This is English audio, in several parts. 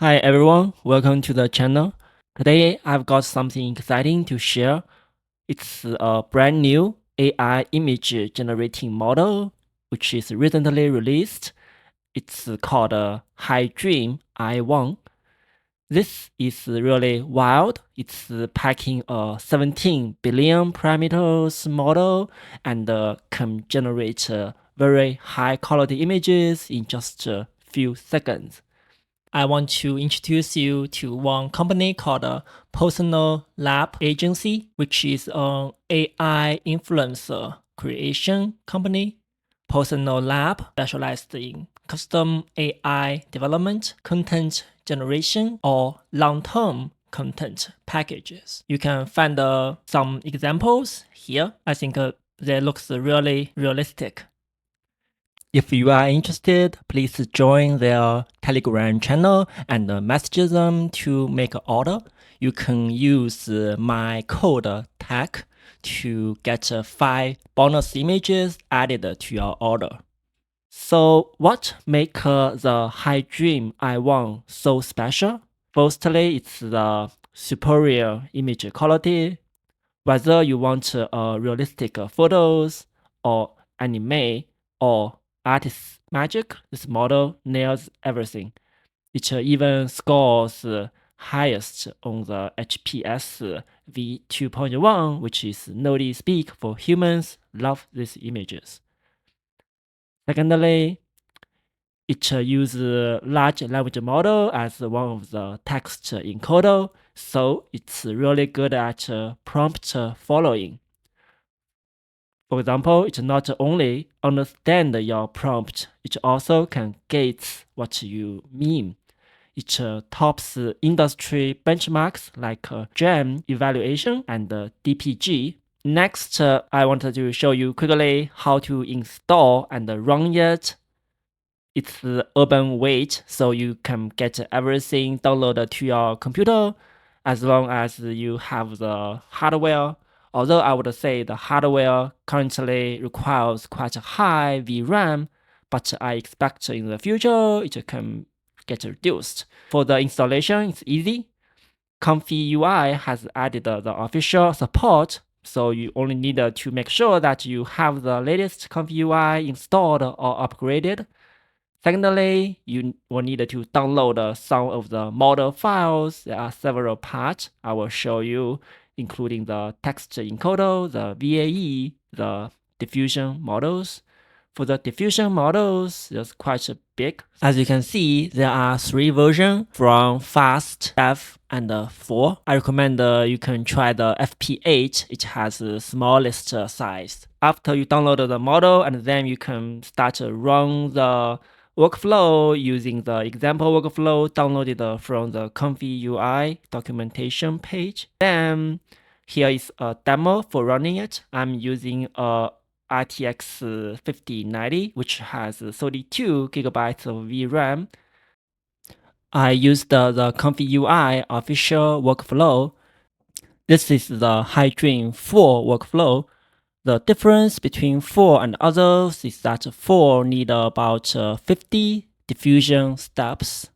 Hi everyone, welcome to the channel. Today I've got something exciting to share. It's a brand new AI image generating model which is recently released. It's called HiDream-I1. This is really wild. It's packing a 17 billion parameters model and can generate very high quality images in just a few seconds. I want to introduce you to one company called Personal Lab Agency, which is an AI influencer creation company. Personal Lab specialized in custom AI development, content generation, or long-term content packages. You can find some examples here. I think they looks really realistic. If you are interested, please join their Telegram channel and message them to make an order. You can use my code tag to get 5 bonus images added to your order. So what makes the HiDream-I1 so special? Firstly, it's the superior image quality. Whether you want realistic photos or anime or artist magic, this model nails everything. It even scores highest on the HPS v2.1, which is naughty speak for humans. Love these images. Secondly, it uses large language model as one of the text encoder, so it's really good at prompt following. For example, it not only understand your prompt, it also can get what you mean. It tops industry benchmarks like GEM evaluation and DPG. Next, I wanted to show you quickly how to install and run it. It's urban weight, so you can get everything downloaded to your computer as long as you have the hardware. Although I would say the hardware currently requires quite a high VRAM, but I expect in the future it can get reduced. For the installation, it's easy. ComfyUI has added the official support, so you only need to make sure that you have the latest ComfyUI installed or upgraded. Secondly, you will need to download some of the model files. There are several parts I will show you, including the text encoder, the VAE, the diffusion models. For the diffusion models, it's quite big. As you can see, there are 3 versions from Fast, Dev, and 4. I recommend you can try the FP8. It has the smallest size. After you download the model, and then you can start to run the workflow using the example workflow downloaded from the ComfyUI documentation page. Then here is a demo for running it. I'm using a RTX 5090, which has 32 gigabytes of VRAM. I used the ComfyUI official workflow. This is the HiDream 4 workflow. The difference between 4 and others is that 4 need about 50 diffusion steps.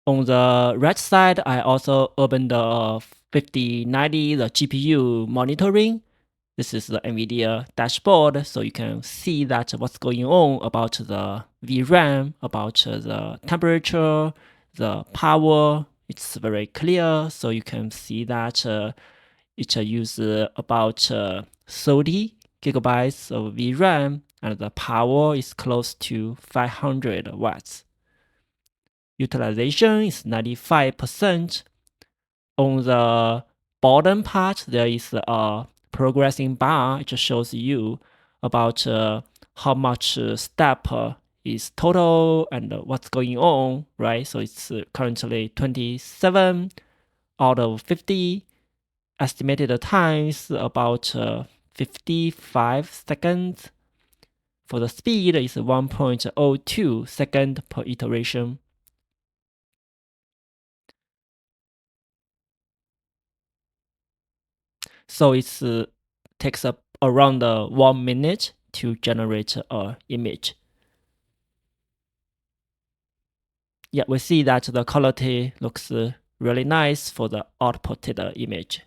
On the right side, I also opened the 5090, the GPU monitoring. This is the NVIDIA dashboard, so you can see that what's going on about the VRAM, about the temperature, the power. It's very clear, so you can see that it uses about 30 gigabytes of VRAM, and the power is close to 500 watts. Utilization is 95%. On the bottom part, there is a progressing bar. It just shows you about how much step is total and what's going on, right? So it's currently 27 out of 50. Estimated time is about 55 seconds. For the speed, it's 1.02 seconds per iteration. So it takes up around 1 minute to generate an image. Yeah, we see that the quality looks really nice for the outputted image.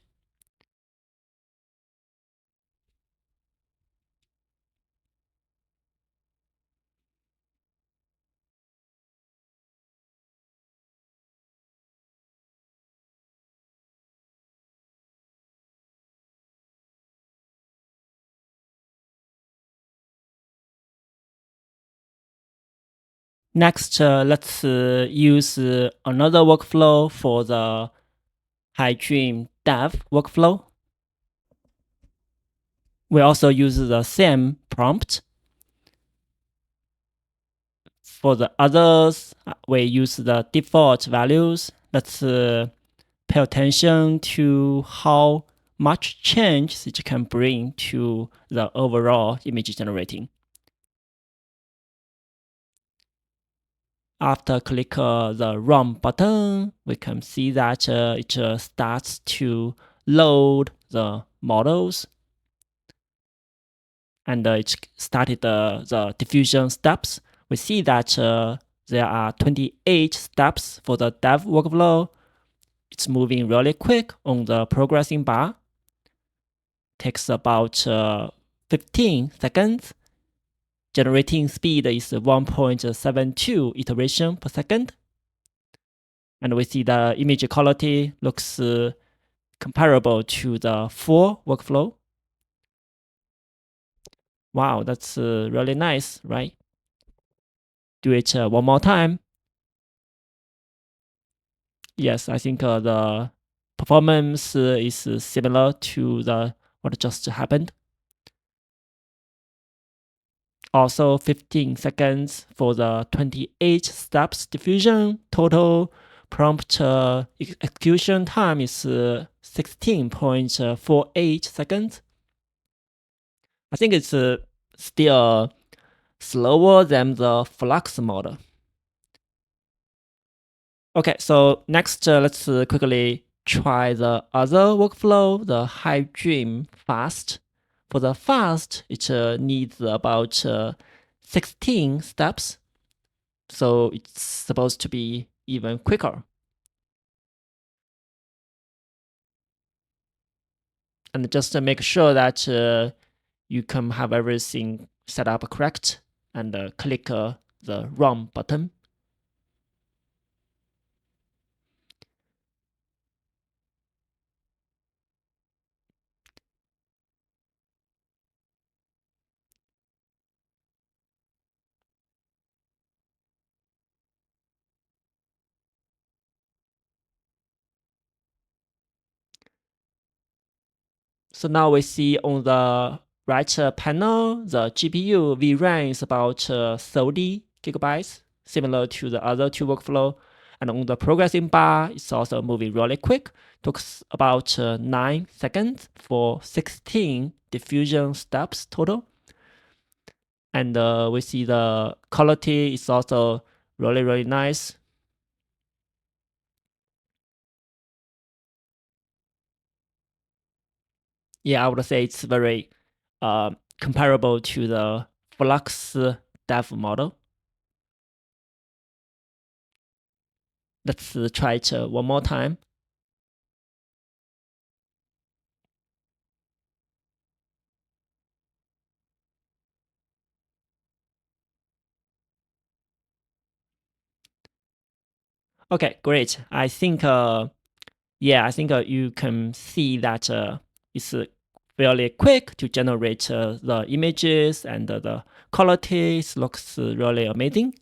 Next, let's use another workflow for the HiDream dev workflow. We also use the same prompt. For the others, we use the default values. Let's pay attention to how much change it can bring to the overall image generating. After click the Run button, we can see that it starts to load the models, and it started the diffusion steps. We see that there are 28 steps for the dev workflow. It's moving really quick on the progressing bar. Takes about 15 seconds. Generating speed is 1.72 iteration per second. And we see the image quality looks comparable to the full workflow. Wow, that's really nice, right? Do it one more time. Yes, I think the performance is similar to what just happened. Also 15 seconds for the 28 steps diffusion. Total prompt execution time is 16.48 seconds. I think it's still slower than the Flux model. Okay, so next let's quickly try the other workflow, the HiDream Fast. For the fast, it needs about 16 steps, so it's supposed to be even quicker. And just to make sure that you can have everything set up correct, and click the Run button. So now we see on the right panel, the GPU VRAM is about 30 gigabytes, similar to the other two workflow. And on the progressing bar, it's also moving really quick. Took about 9 seconds for 16 diffusion steps total. And we see the quality is also really, really nice. Yeah, I would say it's very comparable to the Flux dev model. Let's try it one more time. Okay, great. I think, you can see that it's fairly quick to generate the images, and the quality looks really amazing.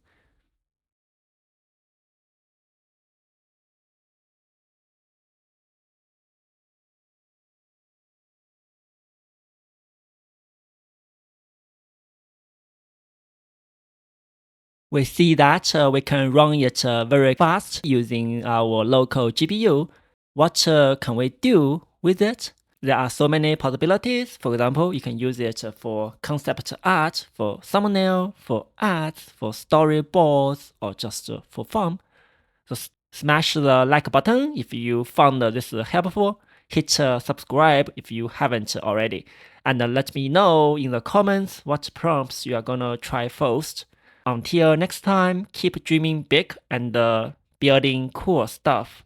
We see that we can run it very fast using our local GPU. What can we do with it? There are so many possibilities. For example, you can use it for concept art, for thumbnail, for ads, for storyboards, or just for fun. So smash the like button if you found this helpful. Hit subscribe if you haven't already. And let me know in the comments what prompts you are gonna try first. Until next time, keep dreaming big and building cool stuff.